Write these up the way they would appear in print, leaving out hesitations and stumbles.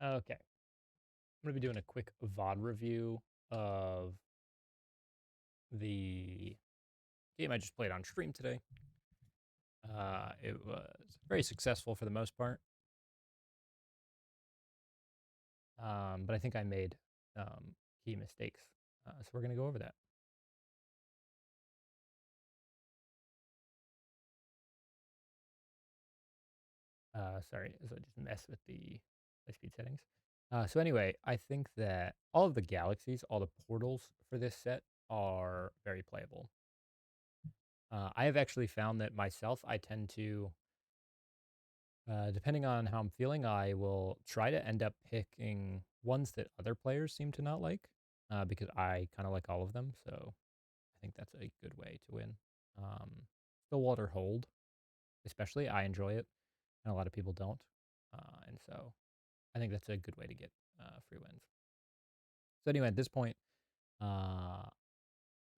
Okay, I'm going to be doing a quick VOD review of the game I just played on stream today. It was very successful for the most part, but I think I made key mistakes. So we're going to go over that. Sorry, as I just mess with the play speed settings. So anyway, I think that all of the galaxies, all the portals for this set are very playable. I have actually found that myself, I tend to depending on how I'm feeling, I will try to end up picking ones that other players seem to not like, because I kind of like all of them. So I think that's a good way to win. Um, Stillwater Hold, especially, I enjoy it, and a lot of people don't. And so I think that's a good way to get free wins. So anyway, at this point, uh,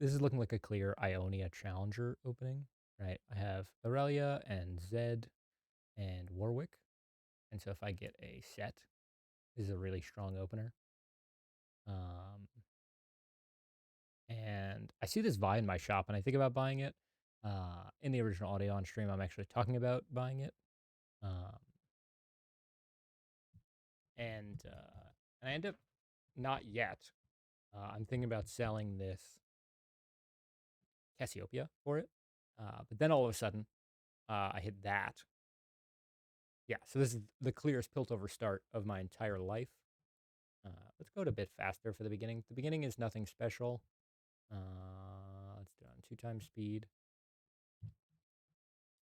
this is looking like a clear Ionia Challenger opening, right? I have Aurelia and Zed and Warwick. And so if I get a set, this is a really strong opener. And I see this Vi in my shop, and I think about buying it. In the original audio on stream, I'm actually talking about buying it. Um, and I end up not yet. I'm thinking about selling this Cassiopeia for it. But then all of a sudden, I hit that. Yeah, so this is the clearest Piltover start of my entire life. Let's go to a bit faster for the beginning. The beginning is nothing special. Let's do it on 2 times speed.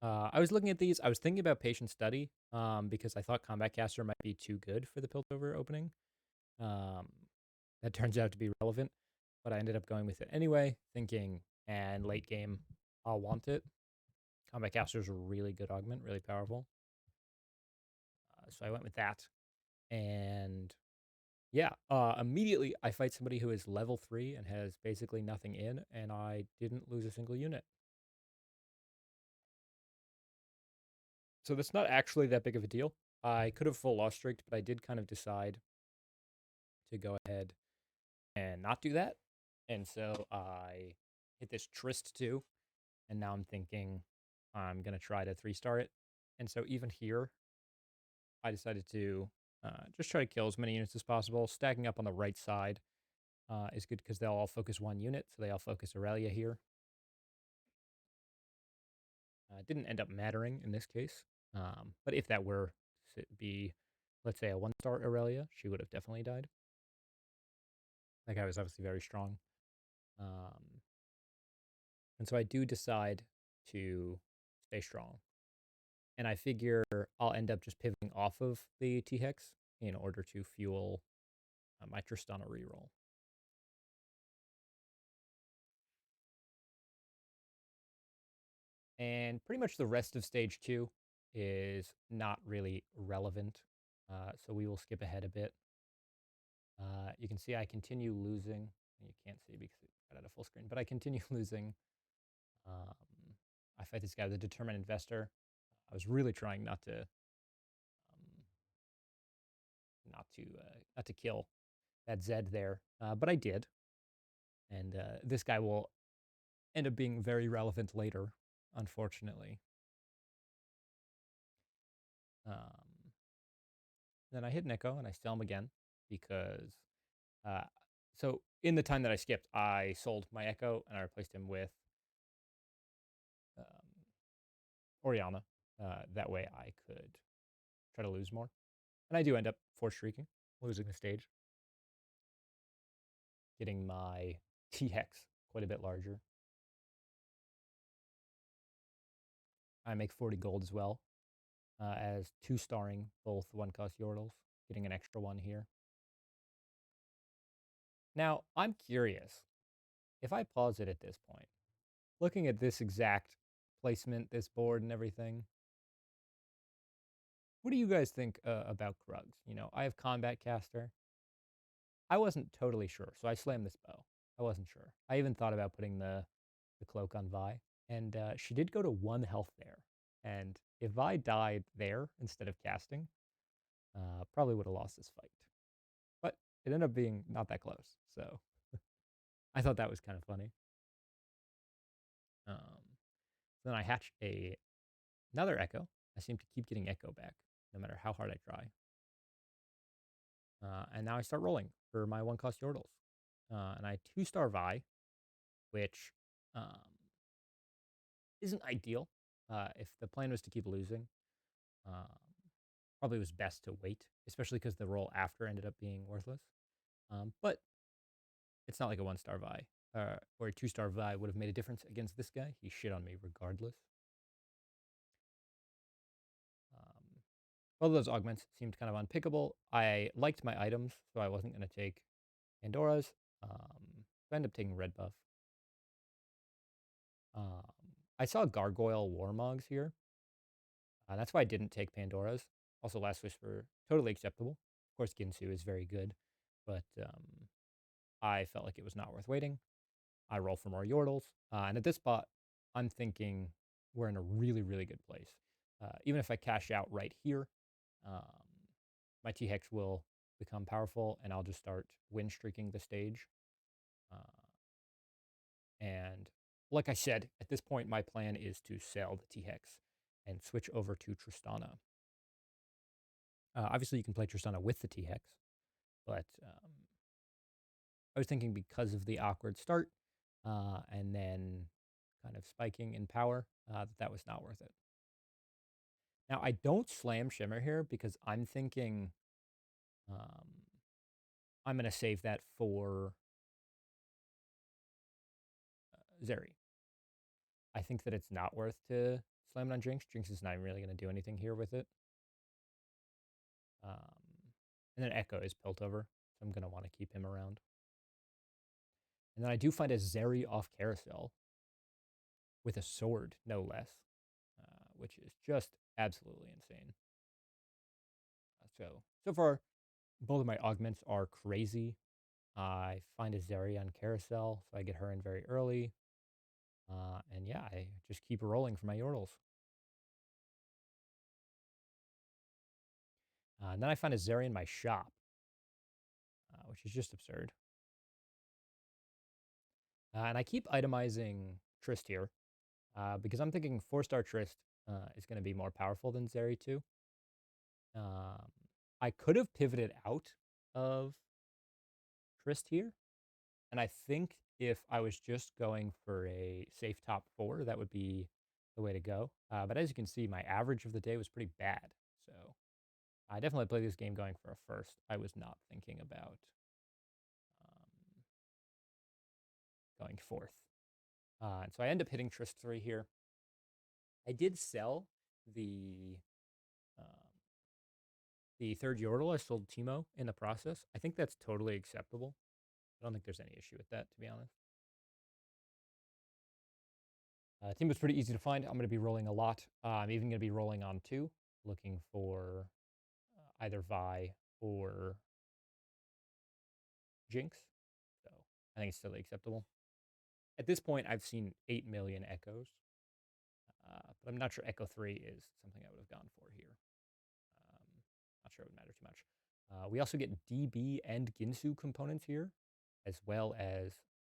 I was looking at these. I was thinking about patient study because I thought combat caster might be too good for the Piltover opening. Um, that turns out to be relevant, but I ended up going with it anyway, thinking, and late game, I'll want it. Combat caster is a really good augment, really powerful. So I went with that. And yeah, immediately I fight somebody who is level 3 and has basically nothing in, and I didn't lose a single unit. So that's not actually that big of a deal. I could have full loss streaked, but I did kind of decide to go ahead and not do that. And so I hit this Trist 2, and now I'm thinking I'm going to try to 3-star it. And so even here, I decided to just try to kill as many units as possible. Stacking up on the right side is good because they'll all focus 1 unit, so they all focus Aurelia here. It didn't end up mattering in this case, but if that were to be, let's say, a 1-star Aurelia, she would have definitely died. That guy was obviously very strong. And so I do decide to stay strong. And I figure I'll end up just pivoting off of the T-Hex in order to fuel my Tristana reroll. And pretty much the rest of stage 2 is not really relevant. So we will skip ahead a bit. You can see I continue losing. You can't see because it got out of full screen, but I continue losing. Um, I fight this guy, the Determined Investor. I was really trying not to kill that Zed there, but I did, and this guy will end up being very relevant later, unfortunately. Um, then I hit Nico and I sell him again because uh, so in the time that I skipped, I sold my Echo and I replaced him with um, Oriana. That way I could try to lose more, and I do end up force streaking, losing the stage, getting my T-Hex quite a bit larger. I make 40 gold as well, as 2-starring both 1-cost Yordles, getting an extra one here. Now, I'm curious, if I pause it at this point, looking at this exact placement, this board and everything, what do you guys think about Krugs? You know, I have Combat Caster. I wasn't totally sure, so I slammed this bow. I wasn't sure. I even thought about putting the cloak on Vi, and she did go to 1 health there. And if Vi died there instead of casting, Probably would have lost this fight, but it ended up being not that close. So I thought that was kind of funny. Then I hatch another echo. I seem to keep getting echo back, no matter how hard I try. And now I start rolling for my 1 cost Yordles. And I 2-star Vi, which um, isn't ideal. If the plan was to keep losing, um, probably was best to wait, especially because the roll after ended up being worthless. But it's not like a 1-star Vi or a 2-star Vi would have made a difference against this guy. He shit on me regardless. Both of those augments seemed kind of unpickable. I liked my items, so I wasn't going to take Pandora's. So I ended up taking red buff. Um, I saw Gargoyle Warmogs here. That's why I didn't take Pandora's. Also, Last Whisper, totally acceptable. Of course, Ginsu is very good, but I felt like it was not worth waiting. I roll for more Yordles. And at this spot, I'm thinking we're in a really, really good place. Even if I cash out right here, um, my T-Hex will become powerful, and I'll just start win streaking the stage. Uh, and like I said, at this point, my plan is to sell the T-Hex and switch over to Tristana. Obviously, you can play Tristana with the T-Hex, but I was thinking because of the awkward start and then kind of spiking in power, that was not worth it. Now, I don't slam Shimmer here because I'm thinking I'm going to save that for Zeri. I think that it's not worth to slam it on Jinx. Jinx is not really going to do anything here with it. And then Echo is Piltover, so I'm going to want to keep him around. And then I do find a Zeri off Carousel with a sword, no less, which is just absolutely insane. So far, both of my augments are crazy. I find a Zeri on Carousel, so I get her in very early. And yeah, I just keep rolling for my Yordles. And then I find a Zeri in my shop, which is just absurd. And I keep itemizing Trist here because I'm thinking 4-star Trist is going to be more powerful than Zeri 2. I could have pivoted out of Trist here. And I think if I was just going for a safe top 4, that would be the way to go. But as you can see, my average of the day was pretty bad. So I definitely played this game going for a first. I was not thinking about going fourth. And so I end up hitting Trist 3 here. I did sell the third Yordle. I sold Teemo in the process. I think that's totally acceptable. I don't think there's any issue with that, to be honest. Teemo's pretty easy to find. I'm going to be rolling a lot. I'm even going to be rolling on 2, looking for either Vi or Jinx. So I think it's totally acceptable. At this point, I've seen 8 million Echoes, but I'm not sure Echo 3 is something I would have gone for here. Not sure it would matter too much. We also get DB and Ginsu components here, as well as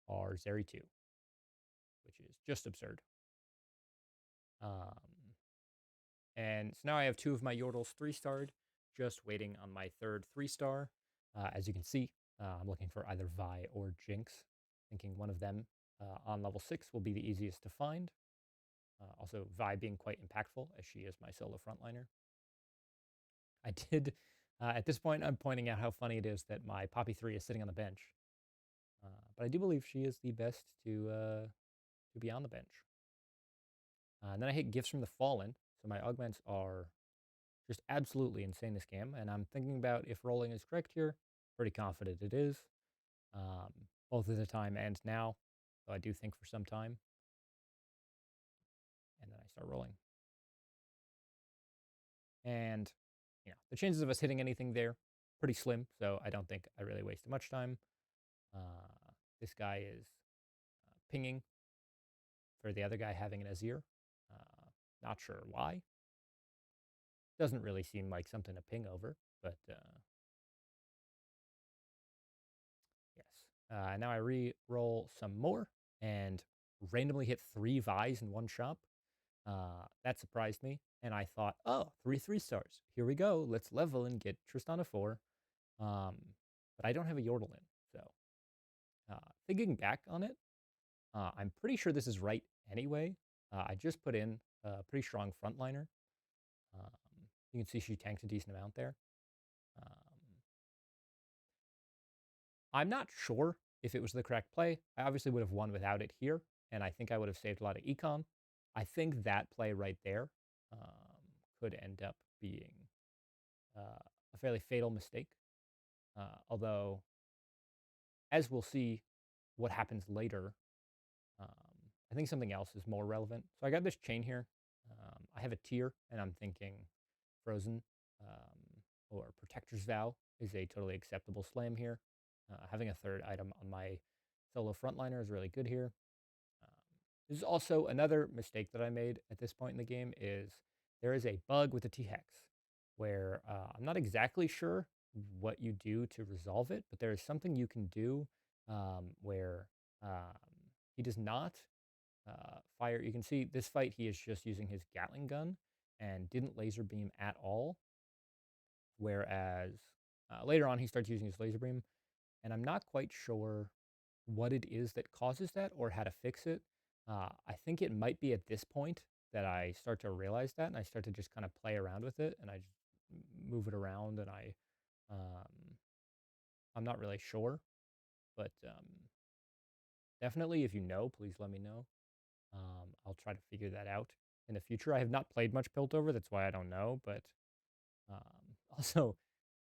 our Zeri 2, which is just absurd. And so now I have 2 of my Yordles 3-starred, just waiting on my third 3-star. As you can see, I'm looking for either Vi or Jinx, thinking one of them on level 6 will be the easiest to find. Also, Vi being quite impactful, as she is my solo frontliner. I did, at this point, I'm pointing out how funny it is that my Poppy 3 is sitting on the bench. But I do believe she is the best to be on the bench. And then I hit Gifts from the Fallen, so my augments are just absolutely insane this game, and I'm thinking about if rolling is correct here. Pretty confident it is, both at the time and now, so I do think for some time. And then I start rolling. And, the chances of us hitting anything there, pretty slim, so I don't think I really wasted much time. This guy is pinging for the other guy having an Azir. Not sure why. Doesn't really seem like something to ping over. But yes. Now I re-roll some more and randomly hit 3 Vi's in one shop. That surprised me, and I thought, oh, 3 3 stars. Here we go. Let's level and get Tristana 4. Um, but I don't have a Yordle in, so thinking back on it, I'm pretty sure this is right anyway. I just put in a pretty strong frontliner. Um, you can see she tanks a decent amount there. Um, I'm not sure if it was the correct play. I obviously would have won without it here, and I think I would have saved a lot of econ. I think that play right there could end up being a fairly fatal mistake. Although, as we'll see what happens later, um, I think something else is more relevant. So I got this chain here. I have a tier, and I'm thinking Frozen or Protector's Vow is a totally acceptable slam here. Having a third item on my solo frontliner is really good here. Um, this is also another mistake that I made at this point in the game is there is a bug with the T-Hex where I'm not exactly sure what you do to resolve it, but there is something you can do where he does not fire. You can see this fight, he is just using his Gatling gun and didn't laser beam at all. Whereas later on, he starts using his laser beam, and I'm not quite sure what it is that causes that or how to fix it. I think it might be at this point that I start to realize that, and I start to just kind of play around with it, and I just move it around, and I'm not really sure, but definitely if you know, please let me know. I'll try to figure that out in the future. I have not played much Piltover, that's why I don't know, but also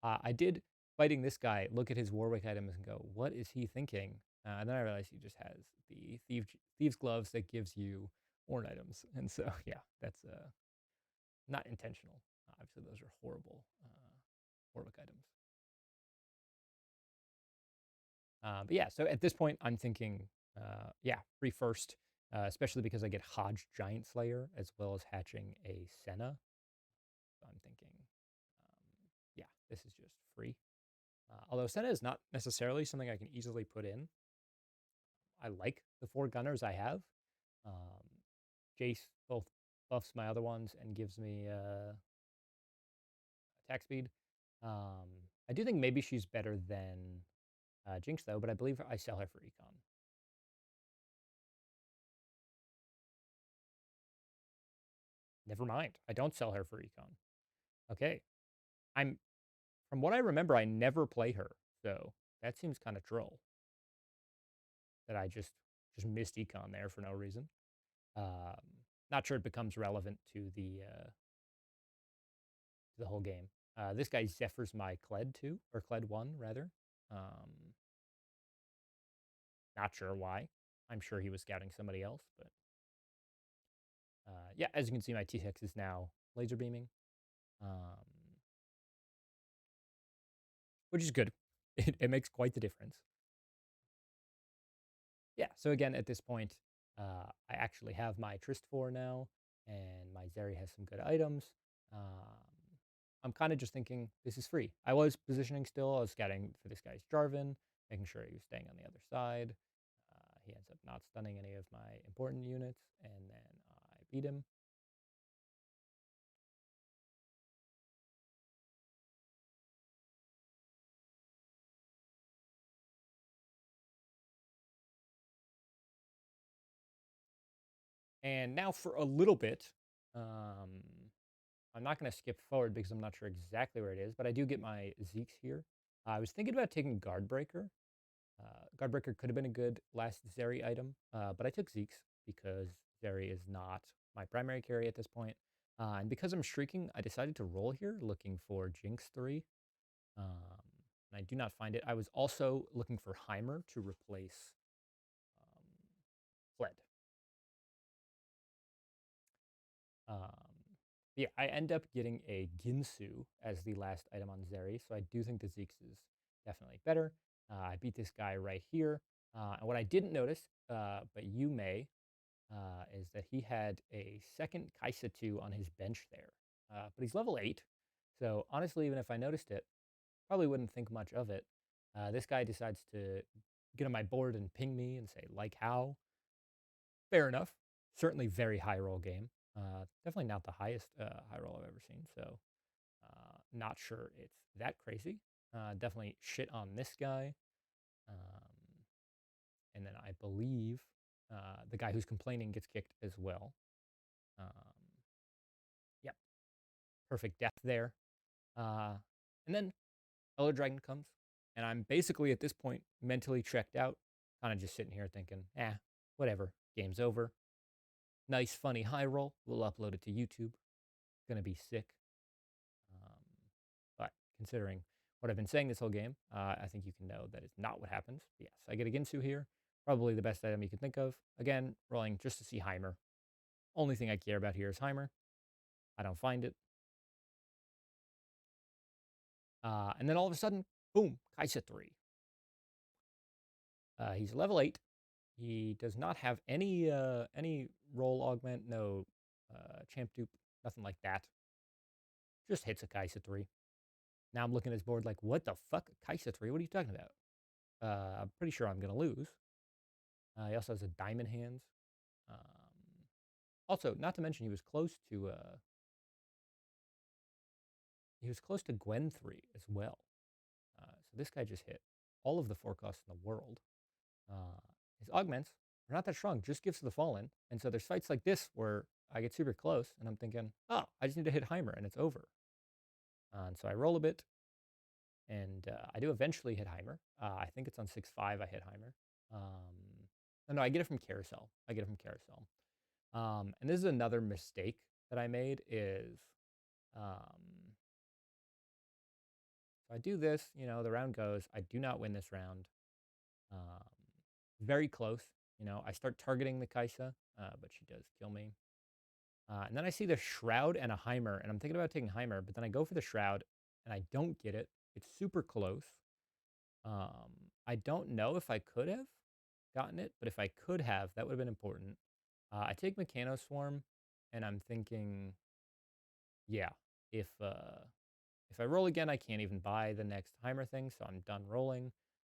I did, fighting this guy, look at his Warwick items and go, what is he thinking? And then I realized he just has the Thieves Gloves that gives you Orn items. And so, yeah, that's not intentional. Obviously, those are horrible Warwick items. But yeah, so at this point, I'm thinking, yeah, free first, especially because I get Hodge Giant Slayer as well as hatching a Senna. So I'm thinking, yeah, this is just free. Although Senna is not necessarily something I can easily put in. I like the 4 gunners I have. Um, Jace both buffs my other ones and gives me attack speed. I do think maybe she's better than Jinx, though, but I believe I sell her for econ. Never mind. I don't sell her for econ. Okay. I'm From what I remember, I never play her, so that seems kind of troll that I just missed econ there for no reason. Um, Not sure it becomes relevant to the whole game. This guy Zephyr's my Kled 2, or Kled 1, rather. Um, Not sure why. I'm sure he was scouting somebody else, but yeah, as you can see, my T-Hex is now laser beaming, um, which is good. It makes quite the difference. Yeah, so again, at this point, I actually have my Trist 4 now, and my Zeri has some good items. I'm kind of just thinking this is free. I was positioning still. I was scouting for this guy's Jarvan, making sure he was staying on the other side. He ends up not stunning any of my important units, and then I beat him. And now for a little bit, um, I'm not going to skip forward because I'm not sure exactly where it is, but I do get my Zeeks here. I was thinking about taking Guardbreaker. Guardbreaker could have been a good last Zeri item, but I took Zeeks because Zeri is not my primary carry at this point. And because I'm streaking, I decided to roll here looking for Jinx 3. Um, and I do not find it. I was also looking for Heimer to replace Fled. Yeah, I end up getting a Ginsu as the last item on Zeri, so I do think the Zeeks is definitely better. I beat this guy right here. And what I didn't notice, but you may, is that he had a second Kaisa 2 on his bench there. But he's level 8, So honestly, even if I noticed it, probably wouldn't think much of it. This guy decides to get on my board and ping me and say, like how? Fair enough. Certainly very high roll game. Definitely not the highest high roll I've ever seen. So not sure it's that crazy. Definitely shit on this guy. Um, and then I believe the guy who's complaining gets kicked as well. Um, yep, perfect death there. And then Elder Dragon comes, and I'm basically at this point mentally checked out, kind of just sitting here thinking, whatever, game's over. Nice, funny high roll. We'll upload it to YouTube. Gonna be sick. Um, but considering what I've been saying this whole game, I think you can know that is not what happens. But yes, I get a Ginsu here. Probably the best item you can think of. Again, rolling just to see Heimer. Only thing I care about here is Heimer. I don't find it. And then all of a sudden, boom, Kaisa 3. He's level 8. He does not have any roll augment, no champ dupe, nothing like that. Just hits a Kaisa 3. Now I'm looking at his board like, what the fuck? Kaisa 3? What are you talking about? I'm pretty sure I'm going to lose. He also has a diamond hands. Um, Also, not to mention he was close to Gwen 3 as well. So this guy just hit all of the forecasts in the world. Uh, his augments are not that strong, just gifts of the fallen. And so there's fights like this where I get super close and I'm thinking, oh, I just need to hit Heimer and it's over. And so I roll a bit and I do eventually hit Heimer. I think it's on 6-5 I hit Heimer. No, I get it from Carousel. I get it from Carousel. And this is another mistake that I made is, so I do this, the round goes, I do not win this round. Um, Very close. I start targeting the Kaisa, but she does kill me. And then I see the Shroud and a Heimer, and I'm thinking about taking Heimer, but then I go for the Shroud, and I don't get it. It's super close. I don't know if I could have gotten it, but if I could have, that would have been important. I take Mechano Swarm, and I'm thinking, yeah, if I roll again, I can't even buy the next Heimer thing, so I'm done rolling.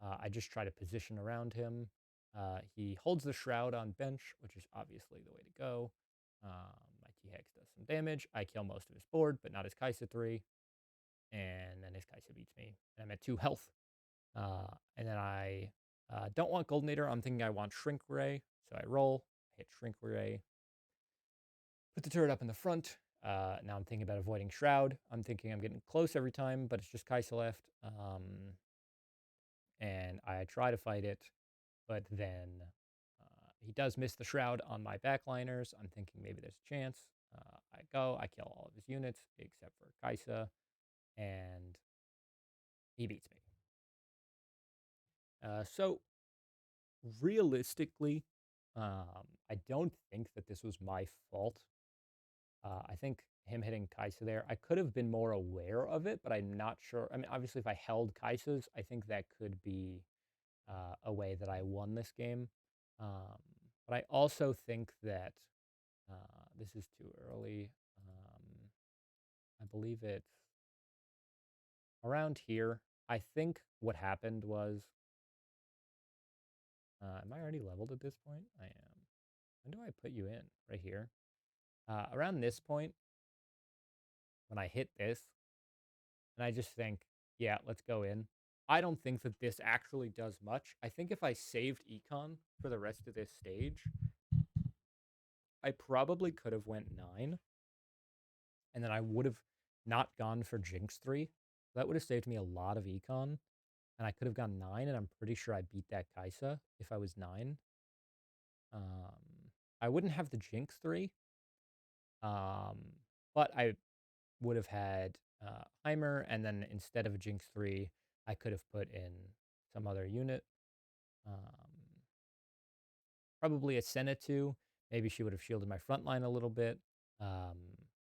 I just try to position around him. He holds the Shroud on bench, which is obviously the way to go. My T-Hex does some damage. I kill most of his board, but not his Kaisa 3. And then his Kaisa beats me. And I'm at 2 health. And then I don't want Goldenator. I'm thinking I want Shrink Ray. So I roll, I hit Shrink Ray, put the turret up in the front. Now I'm thinking about avoiding Shroud. I'm thinking I'm getting close every time, but it's just Kaisa left. And I try to fight it, but then he does miss the Shroud on my backliners. I'm thinking maybe there's a chance. I kill all of his units except for Kaisa, and he beats me. So realistically, I don't think that this was my fault. I think him hitting Kaisa there, I could have been more aware of it, but I'm not sure. I mean, obviously, if I held Kaisa's, I think that could be a way that I won this game. Um, but I also think that this is too early. I believe it's around here. I think what happened was, am I already leveled at this point? I am. When do I put you in? Right here. Around this point, when I hit this, and I just think, yeah, let's go in. I don't think that this actually does much. I think if I saved Econ for the rest of this stage, I probably could have went 9, and then I would have not gone for Jinx 3. That would have saved me a lot of Econ, and I could have gone 9, and I'm pretty sure I beat that Kaisa if I was 9. I wouldn't have the Jinx 3, um, but I would have had Heimer, and then instead of a Jinx 3, I could have put in some other unit. Probably a Senna 2. Maybe she would have shielded my front line a little bit.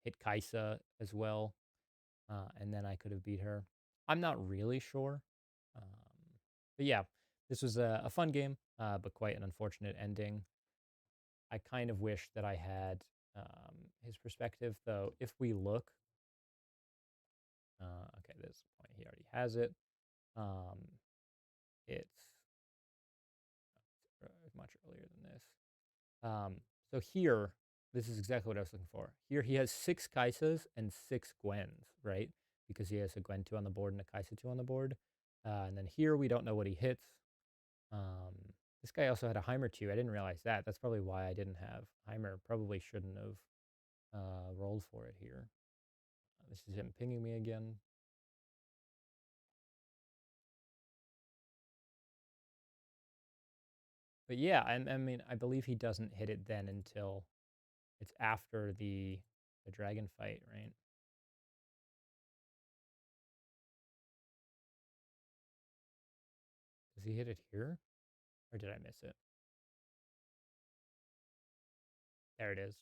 Hit Kaisa as well. And then I could have beat her. I'm not really sure. Um, but yeah, this was a fun game, but quite an unfortunate ending. I kind of wish that I had his perspective, though. If we look, this point he already has it. Um, it's much earlier than this. So here, this is exactly what I was looking for. Here he has 6 Kaisas and 6 Gwens, right? Because he has a Gwen 2 on the board and a Kaisa 2 on the board. And then here we don't know what he hits. This guy also had a Heimer 2. I didn't realize that. That's probably why I didn't have Heimer. Probably shouldn't have rolled for it here. This is him pinging me again. But yeah, I mean, I believe he doesn't hit it then until it's after the dragon fight, right? Does he hit it here? Or did I miss it? There it is.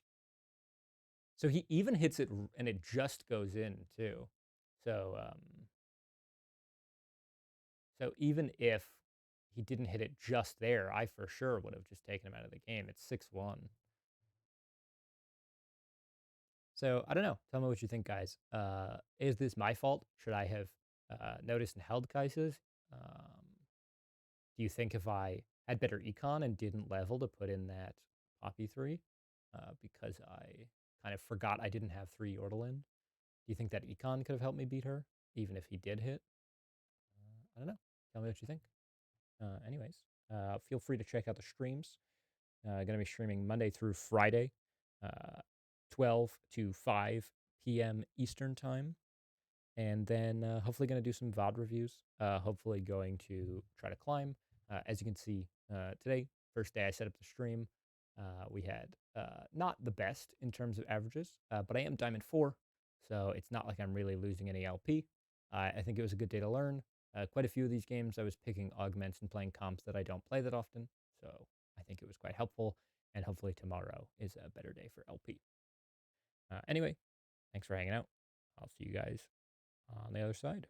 So he even hits it and it just goes in too. So so even if he didn't hit it just there, I for sure would have just taken him out of the game. It's 6-1. So I don't know. Tell me what you think, guys. Is this my fault? Should I have noticed and held Kaisers? Do you think if I had better econ and didn't level to put in that Poppy 3 because I kind of forgot I didn't have 3 Yordle in? Do you think that econ could have helped me beat her, even if he did hit? I don't know. Tell me what you think. Anyways, feel free to check out the streams. Going to be streaming Monday through Friday, 12 to 5 p.m. Eastern Time. And then hopefully going to do some VOD reviews. Hopefully going to try to climb. As you can see today, first day I set up the stream, we had not the best in terms of averages, but I am Diamond 4, so it's not like I'm really losing any LP. I think it was a good day to learn. Quite a few of these games I was picking augments and playing comps that I don't play that often, so I think it was quite helpful, and hopefully tomorrow is a better day for LP. Anyway, thanks for hanging out. I'll see you guys on the other side.